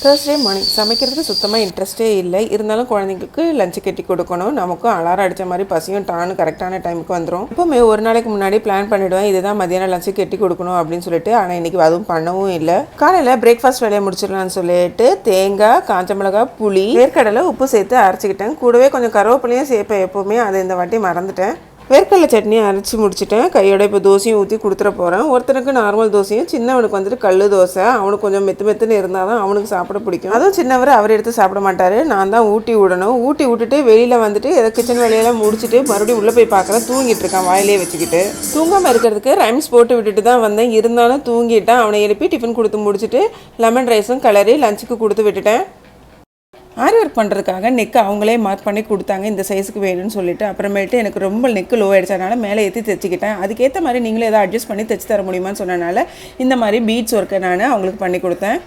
Thursday morning சமைக்கிறதுக்கு சுத்தமாக இன்ட்ரெஸ்ட்டே இல்லை. இருந்தாலும் குழந்தைங்களுக்கு லஞ்சு கட்டி கொடுக்கணும். நமக்கும் அலாரம் அடித்த மாதிரி பசியும் டான்னு கரெக்டான டைமுக்கு வந்துடும். எப்போவுமே ஒரு நாளைக்கு முன்னாடி பிளான் பண்ணிவிடுவேன், இதுதான் மதியானம் லஞ்சு கட்டி கொடுக்கணும் அப்படின்னு சொல்லிட்டு. ஆனால் இன்றைக்கி அதுவும் பண்ணவும் இல்லை. காலையில் பிரேக்ஃபாஸ்ட் வேலையை முடிச்சிடலான்னு சொல்லிட்டு தேங்காய், காஞ்ச மிளகாய், புளி, வேர்க்கடலை, உப்பு சேர்த்து அரைச்சிக்கிட்டேன். கூடவே கொஞ்சம் கருவேப்பிலையும் சேர்ப்பேன் எப்போவுமே, அதை இந்த வாட்டி மறந்துட்டேன். வேர்க்கடலை சட்னியை அரைச்சி முடிச்சுட்டேன். கையோட இப்போ தோசையும் ஊற்றி கொடுத்துட போகிறேன். ஒருத்தனுக்கு நார்மல் தோசையும், சின்னவனுக்கு வந்துட்டு கல் தோசை. அவனுக்கு கொஞ்சம் மெத்துன்னு இருந்தால் தான் அவனுக்கு சாப்பிட பிடிக்கும். அதுவும் சின்னவர் அவர் எடுத்து சாப்பிட மாட்டார். நான் தான் ஊட்டி விடணும். ஊட்டி விட்டுட்டு வெளியில் வந்துட்டு ஏதோ கிச்சன் வேலையெல்லாம் முடிச்சுட்டு மறுபடியும் உள்ளே போய் பார்க்குறேன். தூங்கிட்டு இருக்கான் வாயிலே வச்சுக்கிட்டு. தூங்காமல் இருக்கிறதுக்கு ரைம்ஸ் போட்டு விட்டுட்டு தான் வந்தேன். இருந்தாலும் தூங்கிட்டான். அவனை எழுப்பி டிஃபன் கொடுத்து முடிச்சுட்டு லெமன் ரைஸும் கிளறி லஞ்சுக்கு கொடுத்து விட்டுட்டேன். ஆரி ஒர்க் பண்ணுறதுக்காக நெக்கு அவங்களே மார்க் பண்ணி கொடுத்தாங்க, இந்த சைஸுக்கு வேணும்னு சொல்லிட்டு. அப்புறமேட்டு எனக்கு ரொம்ப நெக்கு லோ ஆகிடுச்சதுனால மேலே ஏற்றி தைச்சிக்கிட்டேன். அதுக்கேற்ற மாதிரி நீங்களே எதாவது அட்ஜஸ்ட் பண்ணி தைச்சி தர முடியுமான்னு சொன்னனால இந்த மாதிரி பீட்ஸ் ஒர்க்கை நான் அவங்களுக்கு பண்ணி கொடுத்தேன்.